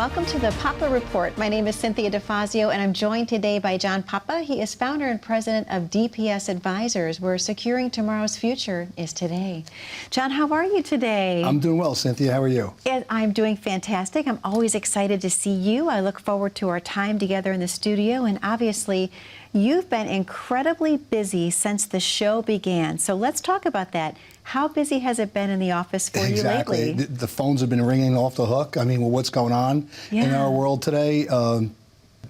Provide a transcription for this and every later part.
welcome to the Papa Report. My name is Cynthia DeFazio, and I'm joined today by John Papa. He is founder and president of DPS Advisors, where securing tomorrow's future is today. John, how are you today? I'm doing well, Cynthia. How are you? I'm doing fantastic. I'm always excited to see you. I look forward to our time together in the studio, and obviously, you've been incredibly busy since the show began. So let's talk about that. How busy has it been in the office for you lately? The phones have been ringing off the hook. I mean, well, what's going on in our world today?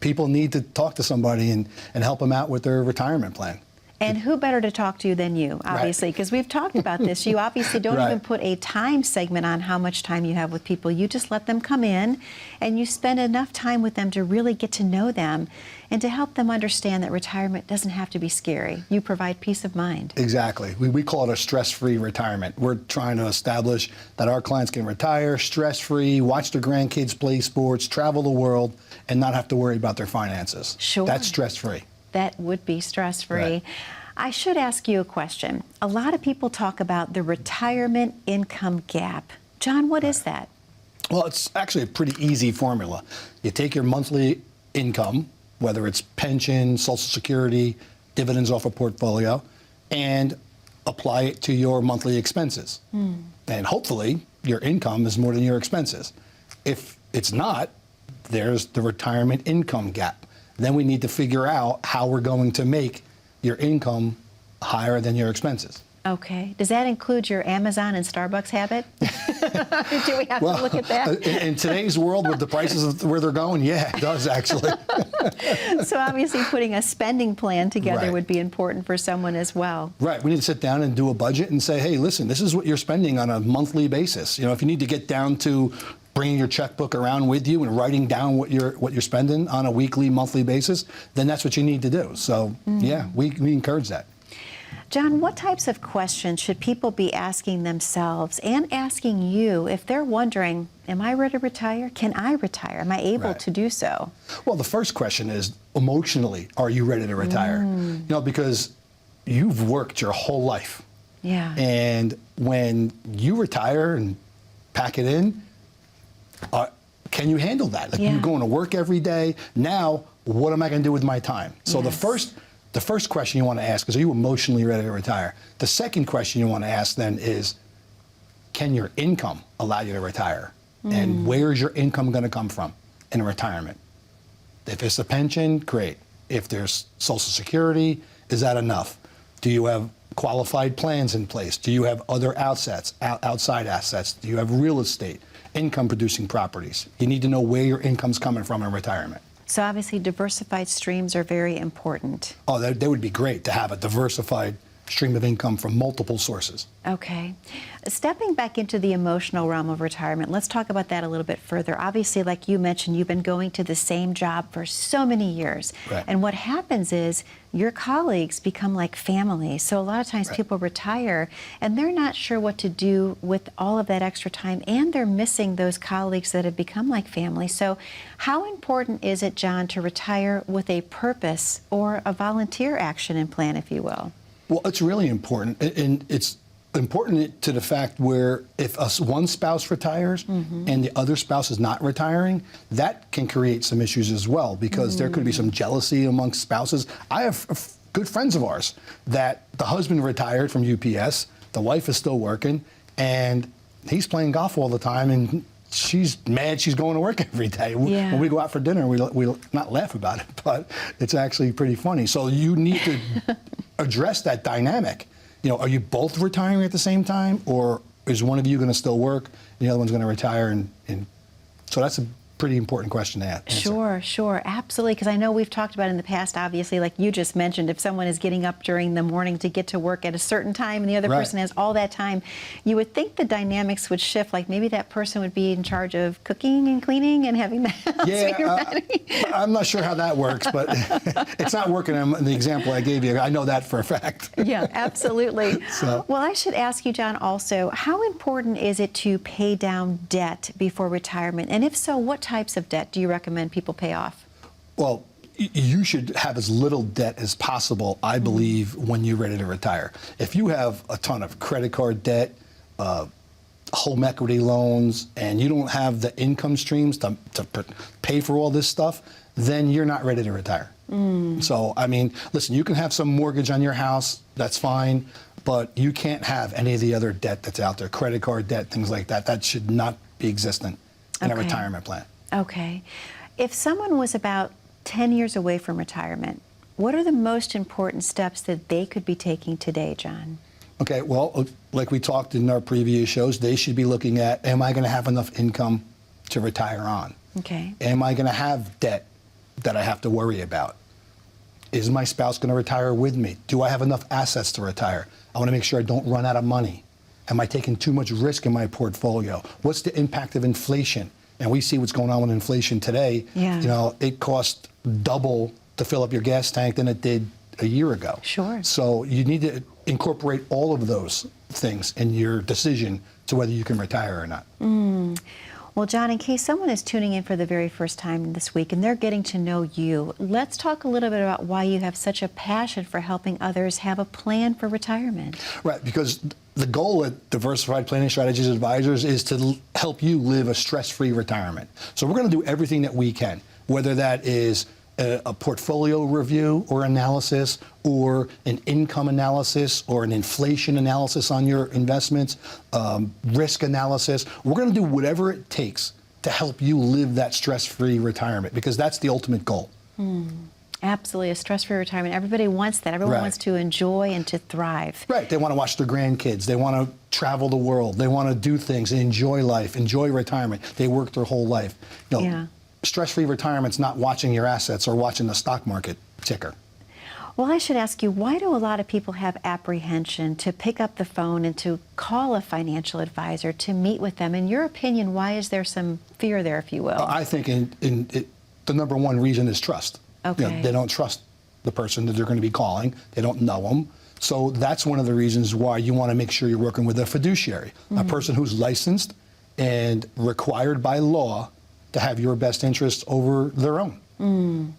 People need to talk to somebody and help them out with their retirement plan. And who better to talk to than you, obviously, because we've talked about this. You obviously don't even put a time segment on how much time you have with people. You just let them come in, and you spend enough time with them to really get to know them and to help them understand that retirement doesn't have to be scary. You provide peace of mind. Exactly. We call it a stress-free retirement. We're trying to establish that our clients can retire stress-free, watch their grandkids play sports, travel the world, and not have to worry about their finances. Sure. That's stress-free. That would be stress-free. Right. I should ask you a question. A lot of people talk about the retirement income gap. John, what is that? Well, it's actually a pretty easy formula. You take your monthly income, whether it's pension, Social Security, dividends off a portfolio, and apply it to your monthly expenses. And hopefully, your income is more than your expenses. If it's not, there's the retirement income gap. Then we need to figure out how we're going to make your income higher than your expenses. Okay. Does that include your Amazon and Starbucks habit? Do we have to look at that? In today's world, with the prices of where they're going, yeah, it does actually. So obviously putting a spending plan together would be important for someone as well. Right. We need to sit down and do a budget and say, hey, listen, this is what you're spending on a monthly basis. You know, if you need to get down to bringing your checkbook around with you and writing down what you're spending on a weekly, monthly basis, then that's what you need to do. So, yeah, we encourage that. John, what types of questions should people be asking themselves and asking you if they're wondering, am I ready to retire? Can I retire? Am I able to do so? Well, the first question is, emotionally, are you ready to retire? You know, because you've worked your whole life. Yeah. And when you retire and pack it in, can you handle that? Like you're going to work every day. Now, what am I going to do with my time? So the first question you want to ask is, are you emotionally ready to retire? The second question you want to ask then is, can your income allow you to retire? And where is your income going to come from in retirement? If it's a pension, great. If there's Social Security, is that enough? Do you have qualified plans in place? Do you have other outside assets? Do you have real estate, income producing properties? You need to know where your income's coming from in retirement. So obviously diversified streams are very important. Oh, that would be great to have a diversified stream of income from multiple sources. Okay. Stepping back into the emotional realm of retirement, let's talk about that a little bit further. Obviously, like you mentioned, you've been going to the same job for so many years. And what happens is your colleagues become like family. So a lot of times people retire and they're not sure what to do with all of that extra time, and they're missing those colleagues that have become like family. So how important is it, John, to retire with a purpose or a volunteer action and plan, if you will? Well, it's really important, and it's important to the fact where if one spouse retires and the other spouse is not retiring, that can create some issues as well, because there could be some jealousy amongst spouses. I have good friends of ours that the husband retired from UPS, the wife is still working, and he's playing golf all the time, and she's mad she's going to work every day. When we go out for dinner, we not laugh about it, but it's actually pretty funny. So you need to address that dynamic. You know, are you both retiring at the same time, or is one of you going to still work and the other one's going to retire? And so that's a pretty important question to answer. Sure, absolutely. Because I know we've talked about in the past, obviously, like you just mentioned, if someone is getting up during the morning to get to work at a certain time and the other person has all that time, you would think the dynamics would shift. Like maybe that person would be in charge of cooking and cleaning and having the house ready. I'm not sure how that works, but it's not working in the example I gave you. I know that for a fact. Yeah, absolutely. Well, I should ask you, John, also, how important is it to pay down debt before retirement? And if so, what types of debt do you recommend people pay off? Well, you should have as little debt as possible, I believe, when you're ready to retire. If you have a ton of credit card debt, home equity loans and you don't have the income streams to pay for all this stuff, then you're not ready to retire. So, I mean, listen, you can have some mortgage on your house, that's fine, but you can't have any of the other debt that's out there, credit card debt, things like that. That should not be existent in a retirement plan. Okay. If someone was about 10 years away from retirement, what are the most important steps that they could be taking today, John? Okay, well, like we talked in our previous shows, they should be looking at, am I going to have enough income to retire on? Okay. Am I going to have debt that I have to worry about? Is my spouse going to retire with me? Do I have enough assets to retire? I want to make sure I don't run out of money. Am I taking too much risk in my portfolio? What's the impact of inflation? And we see what's going on with inflation today. Yeah. You know, it costs double to fill up your gas tank than it did a year ago. Sure. So you need to incorporate all of those things in your decision to whether you can retire or not. Well, John, in case someone is tuning in for the very first time this week and they're getting to know you, let's talk a little bit about why you have such a passion for helping others have a plan for retirement. Right, because the goal at Diversified Planning Strategies Advisors is to help you live a stress-free retirement. So we're going to do everything that we can, whether that is a portfolio review or analysis, or an income analysis, or an inflation analysis on your investments, risk analysis. We're going to do whatever it takes to help you live that stress-free retirement, because that's the ultimate goal. Absolutely, a stress-free retirement. Everybody wants that. Everyone wants to enjoy and to thrive. Right. They want to watch their grandkids. They want to travel the world. They want to do things, enjoy life, enjoy retirement. They work their whole life. You know, Yeah. Stress-free retirement's not watching your assets or watching the stock market ticker. Well, I should ask you, why do a lot of people have apprehension to pick up the phone and to call a financial advisor to meet with them? In your opinion, why is there some fear there, if you will? I think the number one reason is trust. Okay. You know, they don't trust the person that they're going to be calling. They don't know them. So that's one of the reasons why you want to make sure you're working with a fiduciary, a person who's licensed and required by law to have your best interests over their own.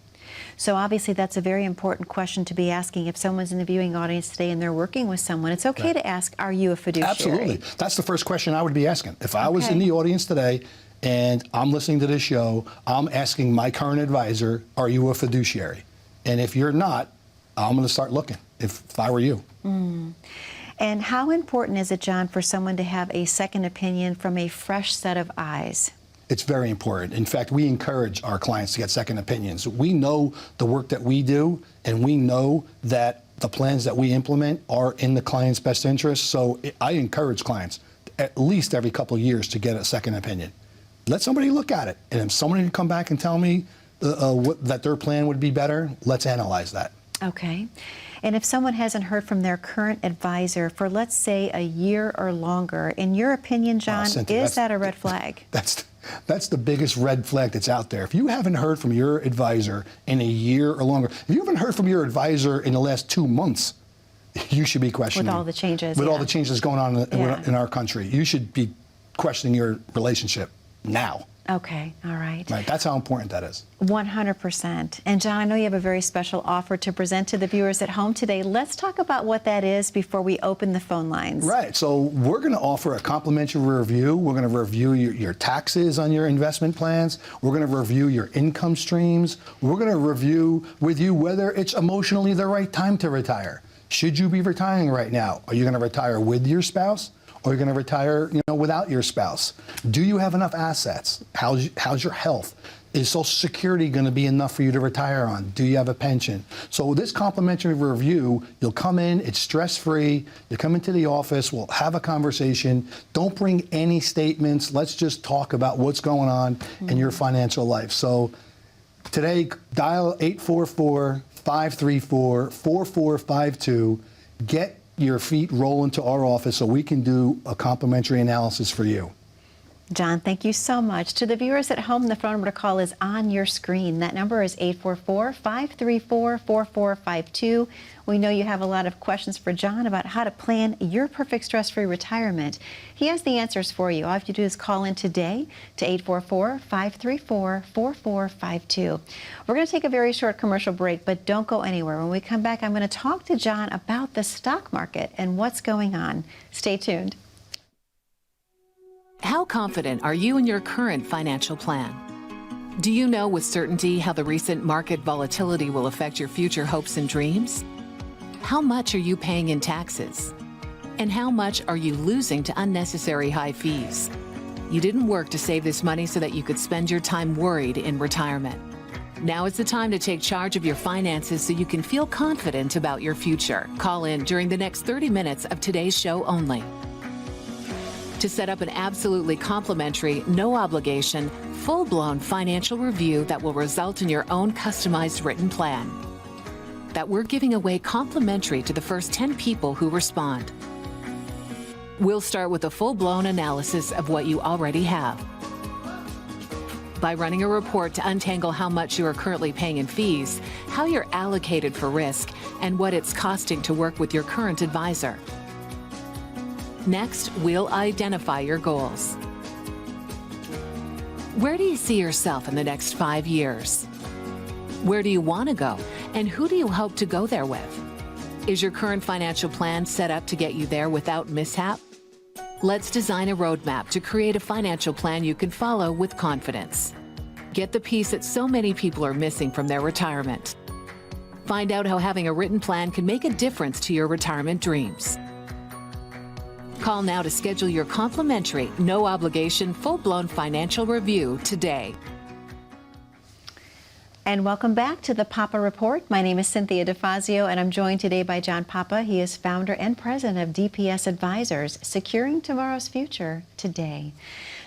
So obviously that's a very important question to be asking if someone's in the viewing audience today and they're working with someone. It's okay to ask, are you a fiduciary? Absolutely. That's the first question I would be asking. If I was in the audience today and I'm listening to this show, I'm asking my current advisor, are you a fiduciary? And if you're not, I'm going to start looking, if I were you. And how important is it, John, for someone to have a second opinion from a fresh set of eyes? It's very important. In fact, we encourage our clients to get second opinions. We know the work that we do, and we know that the plans that we implement are in the client's best interest. So I encourage clients at least every couple of years to get a second opinion. Let somebody look at it. And if somebody can come back and tell me that their plan would be better, let's analyze that. Okay. And if someone hasn't heard from their current advisor for, let's say, a year or longer, in your opinion, John, Cynthia, is that a red flag? That's the biggest red flag that's out there. If you haven't heard from your advisor in a year or longer, if you haven't heard from your advisor in the last 2 months, you should be questioning. With all the changes. With all the changes going on in our country, you should be questioning your relationship now. Okay, all right. Right, that's how important that is. 100%. And John, I know you have a very special offer to present to the viewers at home today. Let's talk about what that is before we open the phone lines. Right, so we're going to offer a complimentary review. We're going to review your taxes on your investment plans. We're going to review your income streams. We're going to review with you whether it's emotionally the right time to retire. Should you be retiring right now? Are you going to retire with your spouse? Or you're going to retire, without your spouse? Do you have enough assets? How's your health? Is Social Security going to be enough for you to retire on? Do you have a pension? So this complimentary review, you'll come in, it's stress-free. You come into the office, we'll have a conversation. Don't bring any statements. Let's just talk about what's going on in your financial life. So today, dial 844-534-4452. Get your feet roll into our office so we can do a complimentary analysis for you. John, thank you so much. To the viewers at home, the phone number to call is on your screen. That number is 844-534-4452. We know you have a lot of questions for John about how to plan your perfect stress-free retirement. He has the answers for you. All you have to do is call in today to 844-534-4452. We're going to take a very short commercial break, but don't go anywhere. When we come back, I'm going to talk to John about the stock market and what's going on. Stay tuned. How confident are you in your current financial plan? Do you know with certainty how the recent market volatility will affect your future hopes and dreams? How much are you paying in taxes? And how much are you losing to unnecessary high fees? You didn't work to save this money so that you could spend your time worried in retirement. Now is the time to take charge of your finances so you can feel confident about your future. Call in during the next 30 minutes of today's show only to set up an absolutely complimentary, no obligation, full-blown financial review that will result in your own customized written plan that we're giving away complimentary to the first 10 people who respond. We'll start with a full-blown analysis of what you already have by running a report to untangle how much you are currently paying in fees, how you're allocated for risk, and what it's costing to work with your current advisor. Next, we'll identify your goals. Where do you see yourself in the next 5 years? Where do you want to go, and who do you hope to go there with? Is your current financial plan set up to get you there without mishap? Let's design a roadmap to create a financial plan you can follow with confidence. Get the piece that so many people are missing from their retirement. Find out how having a written plan can make a difference to your retirement dreams. Call now to schedule your complimentary, no obligation, full-blown financial review today. And welcome back to the Papa Report. My name is Cynthia DeFazio, and I'm joined today by John Papa. He is founder and president of DPS Advisors, securing tomorrow's future today.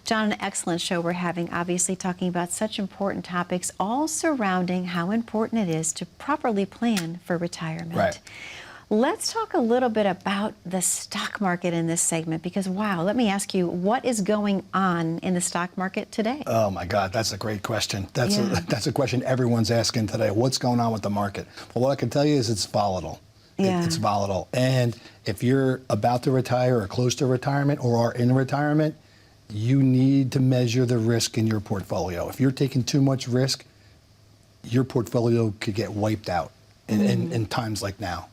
John, an excellent show we're having, obviously talking about such important topics, all surrounding how important it is to properly plan for retirement. Right. Let's talk a little bit about the stock market in this segment because, wow, let me ask you, what is going on in the stock market today? Oh, my God, that's a great question. That's a question everyone's asking today. What's going on with the market? Well, what I can tell you is it's volatile. Yeah. It's volatile. And if you're about to retire or close to retirement or are in retirement, you need to measure the risk in your portfolio. If you're taking too much risk, your portfolio could get wiped out in times like now.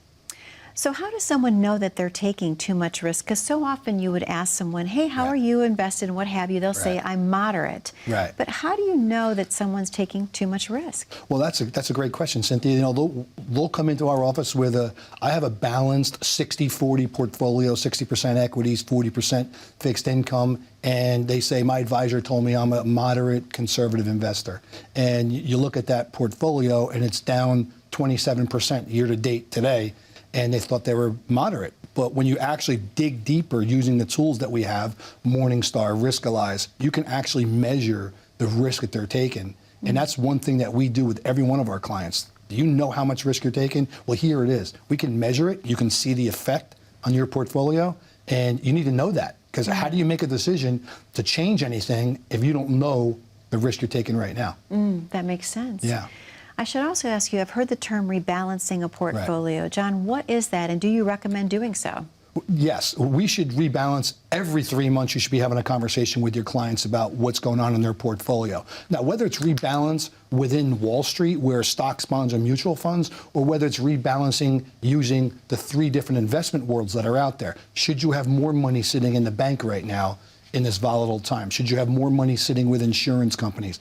So how does someone know that they're taking too much risk? Because so often you would ask someone, hey, how are you invested and what have you? They'll say, I'm moderate. Right. But how do you know that someone's taking too much risk? Well, that's a great question, Cynthia. You know, they'll come into our office with I have a balanced 60-40 portfolio, 60% equities, 40% fixed income. And they say, my advisor told me I'm a moderate conservative investor. And you look at that portfolio and it's down 27% year to date today. And they thought they were moderate. But when you actually dig deeper using the tools that we have, Morningstar, Riskalyze, you can actually measure the risk that they're taking. And that's one thing that we do with every one of our clients. Do you know how much risk you're taking? Well, here it is. We can measure it. You can see the effect on your portfolio. And you need to know that. Because how do you make a decision to change anything if you don't know the risk you're taking right now? That makes sense. Yeah. I should also ask you, I've heard the term rebalancing a portfolio. Right. John, what is that, and do you recommend doing so? Yes, we should rebalance every 3 months. You should be having a conversation with your clients about what's going on in their portfolio. Now, whether it's rebalance within Wall Street, where stocks, bonds, and mutual funds, or whether it's rebalancing using the 3 different investment worlds that are out there. Should you have more money sitting in the bank right now in this volatile time? Should you have more money sitting with insurance companies?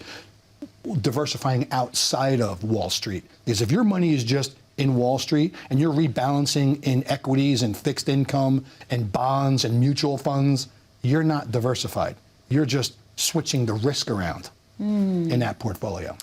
Diversifying outside of Wall Street. Because if your money is just in Wall Street and you're rebalancing in equities and fixed income and bonds and mutual funds, you're not diversified. You're just switching the risk around in that portfolio.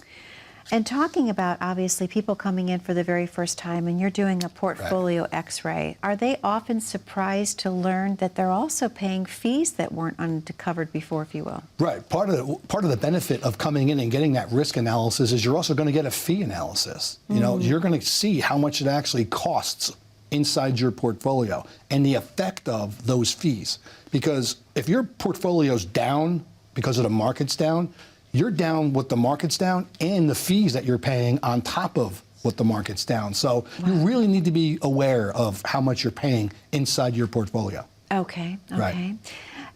And talking about, obviously, people coming in for the very first time and you're doing a portfolio x-ray, are they often surprised to learn that they're also paying fees that weren't uncovered before, if you will? Right. Part of the benefit of coming in and getting that risk analysis is you're also going to get a fee analysis. You know, you're going to see how much it actually costs inside your portfolio and the effect of those fees. Because if your portfolio's down because of the market's down, you're down what the market's down and the fees that you're paying on top of what the market's down. So you really need to be aware of how much you're paying inside your portfolio. Okay. Right.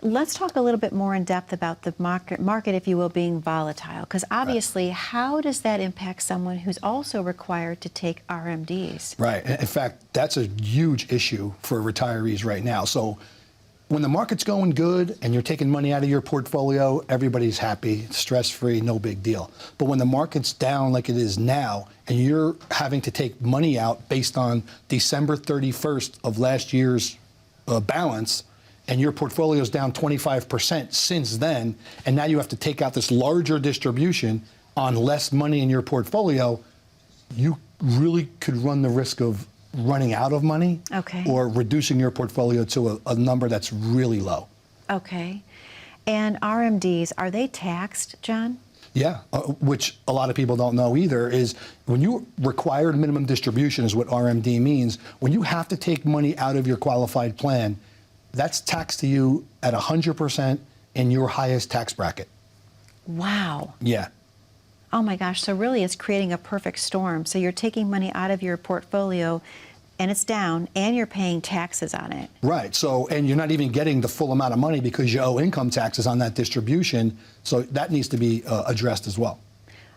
Let's talk a little bit more in depth about the market, if you will, being volatile. Because obviously, how does that impact someone who's also required to take RMDs? Right. In fact, that's a huge issue for retirees right now. So when the market's going good and you're taking money out of your portfolio, everybody's happy, stress-free, no big deal. But when the market's down like it is now, and you're having to take money out based on December 31st of last year's balance, and your portfolio's down 25% since then, and now you have to take out this larger distribution on less money in your portfolio, you really could run the risk of running out of money, or reducing your portfolio to a number that's really low. Okay. And RMDs, are they taxed, John? Yeah, which a lot of people don't know either, is when you required minimum distribution is what RMD means. When you have to take money out of your qualified plan, that's taxed to you at 100% in your highest tax bracket. Wow. Yeah. Oh my gosh, so really it's creating a perfect storm. So you're taking money out of your portfolio and it's down and you're paying taxes on it. Right, so, and you're not even getting the full amount of money because you owe income taxes on that distribution, so that needs to be addressed as well.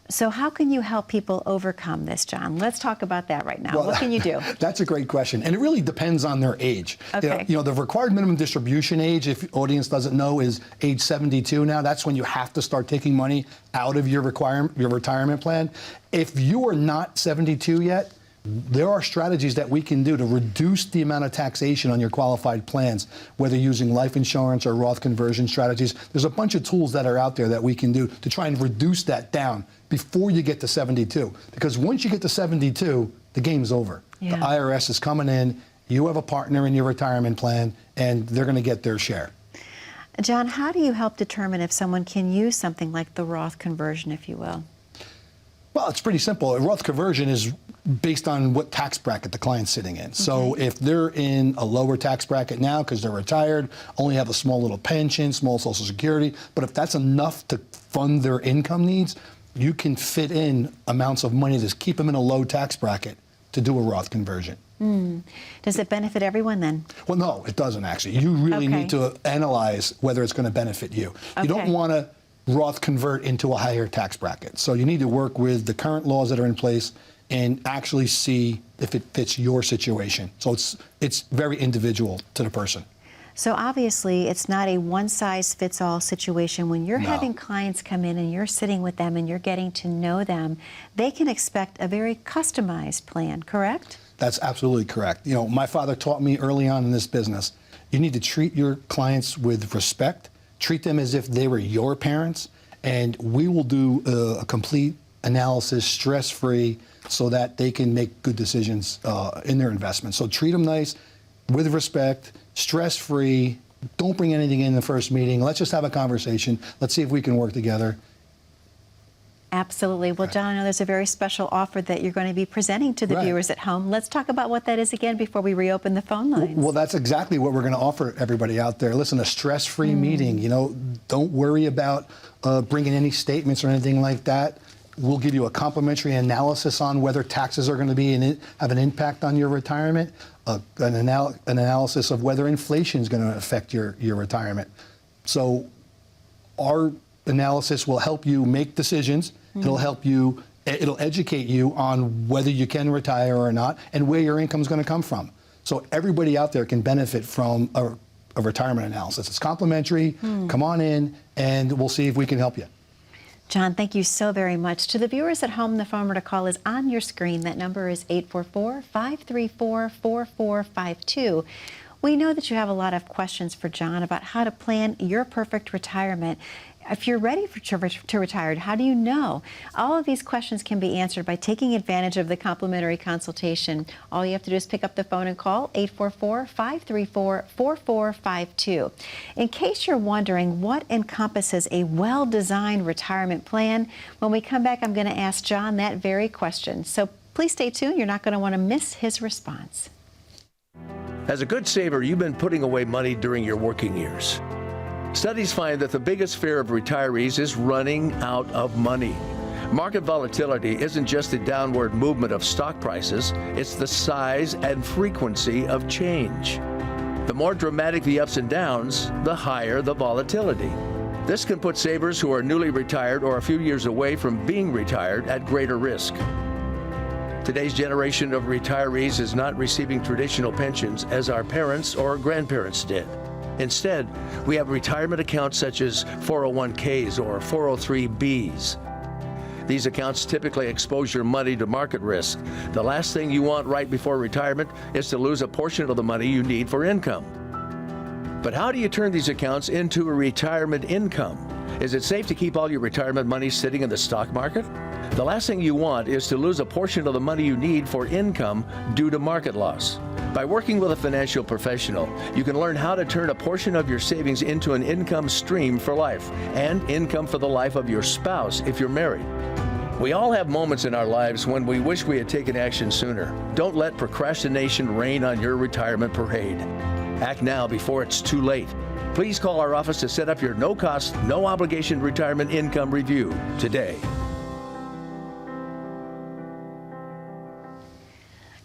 So how can you help people overcome this, John? Let's talk about that right now. Well, what can you do? That's a great question, and it really depends on their age. Okay. You know, the required minimum distribution age, if the audience doesn't know, is age 72 now. That's when you have to start taking money out of your retirement plan. If you are not 72 yet, there are strategies that we can do to reduce the amount of taxation on your qualified plans, whether using life insurance or Roth conversion strategies. There's a bunch of tools that are out there that we can do to try and reduce that down before you get to 72. Because once you get to 72, the game's over. Yeah. The IRS is coming in, you have a partner in your retirement plan, and they're going to get their share. John, how do you help determine if someone can use something like the Roth conversion, if you will? Well, it's pretty simple. A Roth conversion is based on what tax bracket the client's sitting in. So if they're in a lower tax bracket now because they're retired, only have a small little pension, small Social Security, but if that's enough to fund their income needs, you can fit in amounts of money to keep them in a low tax bracket to do a Roth conversion. Does it benefit everyone then? Well, no, it doesn't actually. You really need to analyze whether it's going to benefit you. You don't want to Roth convert into a higher tax bracket. So you need to work with the current laws that are in place and actually see if it fits your situation. So it's very individual to the person. So obviously it's not a one-size-fits-all situation. When you're having clients come in and you're sitting with them and you're getting to know them, they can expect a very customized plan, correct? That's absolutely correct. You know, my father taught me early on in this business, you need to treat your clients with respect, treat them as if they were your parents, and we will do a complete analysis, stress-free, so that they can make good decisions in their investments. So treat them nice, with respect, stress-free. Don't bring anything in the first meeting. Let's just have a conversation. Let's see if we can work together. Absolutely. Well, John, I know there's a very special offer that you're going to be presenting to the viewers at home. Let's talk about what that is again before we reopen the phone lines. Well, that's exactly what we're going to offer everybody out there. Listen, a stress-free meeting. You know, don't worry about bringing any statements or anything like that. We'll give you a complimentary analysis on whether taxes are going to be have an impact on your retirement, an analysis of whether inflation is going to affect your retirement. So our analysis will help you make decisions. It'll help you, it'll educate you on whether you can retire or not and where your income is going to come from. So everybody out there can benefit from a retirement analysis. It's complimentary. Come on in and we'll see if we can help you. John, thank you so very much. To the viewers at home, the phone number to call is on your screen. That number is 844-534-4452. We know that you have a lot of questions for John about how to plan your perfect retirement. If you're ready to retire, how do you know? All of these questions can be answered by taking advantage of the complimentary consultation. All you have to do is pick up the phone and call 844-534-4452. In case you're wondering what encompasses a well-designed retirement plan, when we come back, I'm going to ask John that very question. So please stay tuned. You're not going to want to miss his response. As a good saver, you've been putting away money during your working years. Studies find that the biggest fear of retirees is running out of money. Market volatility isn't just the downward movement of stock prices, it's the size and frequency of change. The more dramatic the ups and downs, the higher the volatility. This can put savers who are newly retired or a few years away from being retired at greater risk. Today's generation of retirees is not receiving traditional pensions as our parents or grandparents did. Instead, we have retirement accounts such as 401ks or 403bs. These accounts typically expose your money to market risk. The last thing you want right before retirement is to lose a portion of the money you need for income. But how do you turn these accounts into a retirement income? Is it safe to keep all your retirement money sitting in the stock market? The last thing you want is to lose a portion of the money you need for income due to market loss. By working with a financial professional, you can learn how to turn a portion of your savings into an income stream for life and income for the life of your spouse if you're married. We all have moments in our lives when we wish we had taken action sooner. Don't let procrastination reign on your retirement parade. Act now before it's too late. Please call our office to set up your no-cost, no-obligation retirement income review today.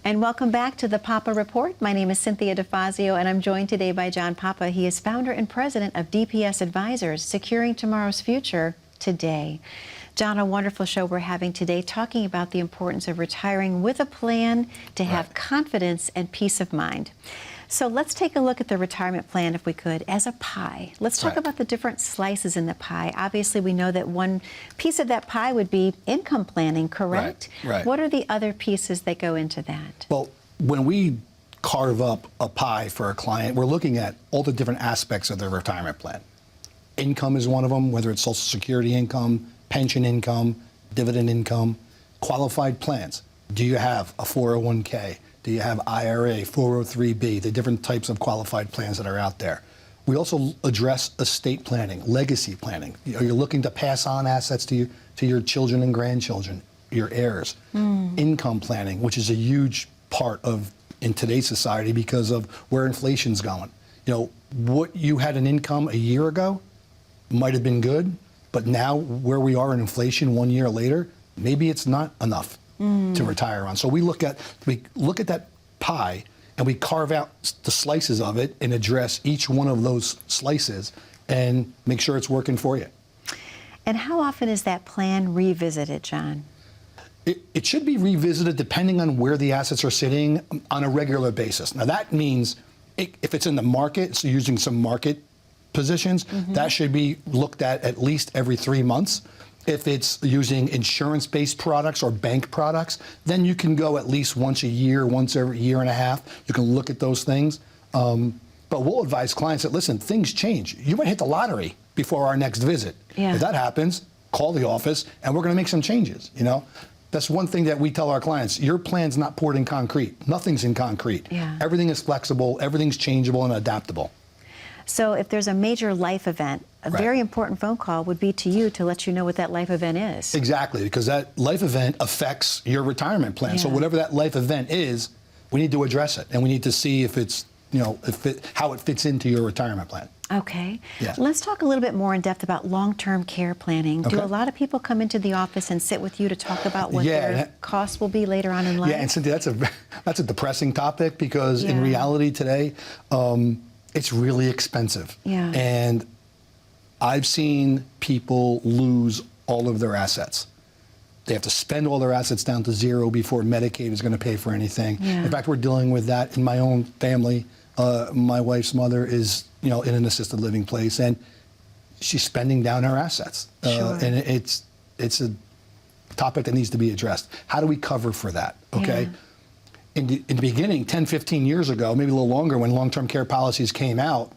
And welcome back to the Papa Report. My name is Cynthia DeFazio, and I'm joined today by John Papa. He is founder and president of DPS Advisors, securing tomorrow's future today. John, a wonderful show we're having today, talking about the importance of retiring with a plan to have confidence and peace of mind. So let's take a look at the retirement plan, if we could, as a pie. Let's talk about the different slices in the pie. Obviously, we know that one piece of that pie would be income planning, correct? Right. What are the other pieces that go into that? Well, when we carve up a pie for a client, we're looking at all the different aspects of their retirement plan. Income is one of them, whether it's Social Security income, pension income, dividend income, qualified plans. Do you have a 401k? Do you have IRA, 403b, the different types of qualified plans that are out there? We also address estate planning, legacy planning. Are you looking to pass on assets to your children and grandchildren, your heirs? Income planning, which is a huge part of in today's society because of where inflation's going. You know, what you had an income a year ago might have been good, but now where we are in inflation 1 year later, maybe it's not enough to retire on. So we look at that pie and we carve out the slices of it and address each one of those slices and make sure it's working for you. And how often is that plan revisited, John? It should be revisited depending on where the assets are sitting on a regular basis. Now that means if it's in the market, so using some market positions, that should be looked at least every 3 months. If it's using insurance-based products or bank products, then you can go at least once a year, once every year and a half. You can look at those things. But we'll advise clients that, listen, things change. You might hit the lottery before our next visit. Yeah. If that happens, call the office and we're going to make some changes, you know? That's one thing that we tell our clients. Your plan's not poured in concrete. Nothing's in concrete. Yeah. Everything is flexible, everything's changeable and adaptable. So if there's a major life event, a very important phone call would be to you to let you know what that life event is. Exactly, because that life event affects your retirement plan. So whatever that life event is, we need to address it, and we need to see if it's, you know, how it fits into your retirement plan. Okay. Yeah. Let's talk a little bit more in depth about long-term care planning. Okay. Do a lot of people come into the office and sit with you to talk about what their costs will be later on in life? Yeah, and Cynthia, that's a depressing topic because in reality today, it's really expensive. Yeah. And I've seen people lose all of their assets. They have to spend all their assets down to zero before Medicaid is going to pay for anything. Yeah. In fact, we're dealing with that in my own family. My wife's mother is, you know, in an assisted living place, and she's spending down her assets. Sure. And it's a topic that needs to be addressed. How do we cover for that? Okay. Yeah. In the beginning, 10, 15 years ago, maybe a little longer, when long-term care policies came out,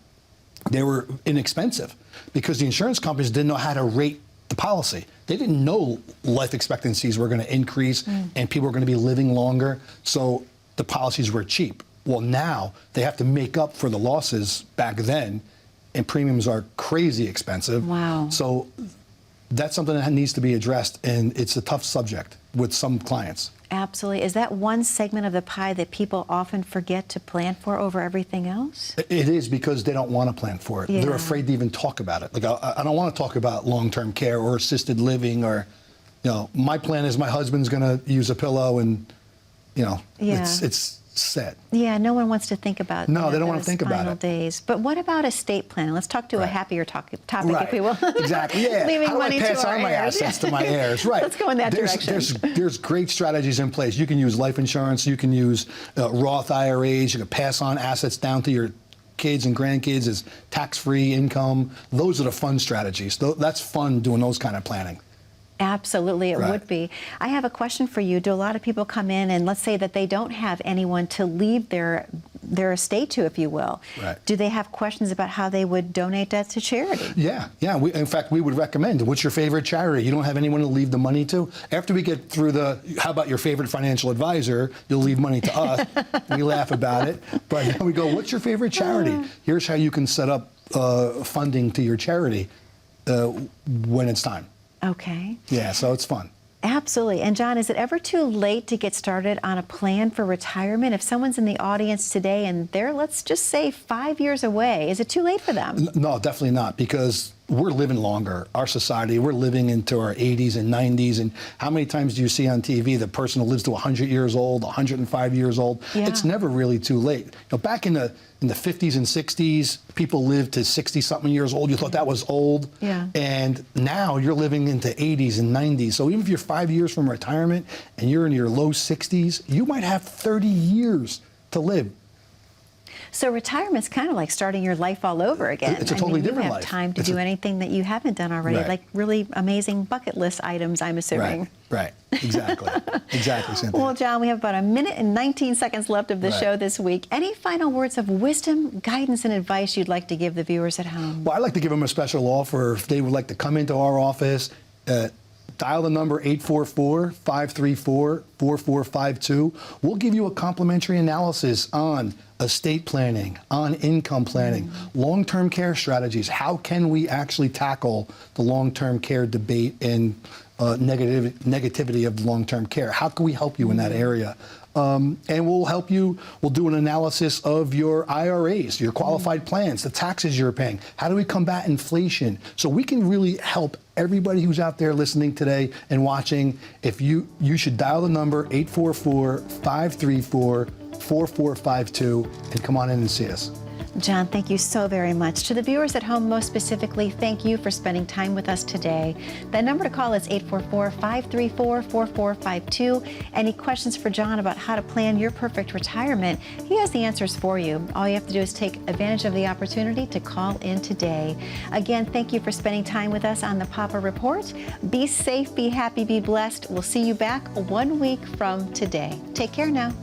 they were inexpensive because the insurance companies didn't know how to rate the policy. They didn't know life expectancies were going to increase and people were going to be living longer, so the policies were cheap. Well, now they have to make up for the losses back then, and premiums are crazy expensive. Wow. So that's something that needs to be addressed, and it's a tough subject with some clients. Absolutely. Is that one segment of the pie that people often forget to plan for over everything else? It is because they don't want to plan for it. Yeah. They're afraid to even talk about it. Like, I don't want to talk about long-term care or assisted living or, you know, my plan is my husband's going to use a pillow and, you know, it's set. Yeah, no one wants to think about No, they don't want to think about final it. days. But what about estate planning? Let's talk to a happier topic, if we will. Exactly. Yeah. Leaving How do money I pass to our on my heirs? assets to my heirs? Right. Let's go in that direction. There's great strategies in place. You can use life insurance. You can use Roth IRAs. You can pass on assets down to your kids and grandkids is tax-free income. Those are the fun strategies. That's fun doing those kind of planning. Absolutely, it would be. I have a question for you. Do a lot of people come in and let's say that they don't have anyone to leave their estate to, if you will? Right. Do they have questions about how they would donate that to charity? Yeah. In fact, we would recommend, what's your favorite charity? You don't have anyone to leave the money to? After we get through how about your favorite financial advisor? You'll leave money to us. We laugh about it. But then we go, what's your favorite charity? Here's how you can set up funding to your charity when it's time. Okay. Yeah, so it's fun. Absolutely. And John, is it ever too late to get started on a plan for retirement? If someone's in the audience today and they're, let's just say, 5 years away, is it too late for them? No, definitely not, because we're living longer. Our society, we're living into our 80s and 90s. And how many times do you see on TV the person who lives to 100 years old, 105 years old? Yeah. It's never really too late. Back in the 50s and 60s, people lived to 60-something years old. You thought that was old. Yeah. And now you're living into 80s and 90s. So even if you're 5 years from retirement and you're in your low 60s, you might have 30 years to live. So retirement's kind of like starting your life all over again. It's a totally different life. You have time to do anything that you haven't done already, Right. like really amazing bucket list items, I'm assuming. Right. Exactly. Exactly, Cynthia. Well, John, we have about 1 minute and 19 seconds left of the show this week. Any final words of wisdom, guidance, and advice you'd like to give the viewers at home? Well, I'd like to give them a special offer if they would like to come into our office. Dial the number 844-534-4452. We'll give you a complimentary analysis on estate planning, on income planning, long-term care strategies. How can we actually tackle the long-term care debate and negativity of long-term care? How can we help you in that area? And we'll help you. We'll do an analysis of your IRAs, your qualified plans, the taxes you're paying. How do we combat inflation? So we can really help everybody who's out there listening today and watching. If you should dial the number 844-534-4452 and come on in and see us. John, thank you so very much. To the viewers at home, most specifically, thank you for spending time with us today. The number to call is 844-534-4452. Any questions for John about how to plan your perfect retirement? He has the answers for you. All you have to do is take advantage of the opportunity to call in today. Again, thank you for spending time with us on the Papa Report. Be safe, be happy, be blessed. We'll see you back 1 week from today. Take care now.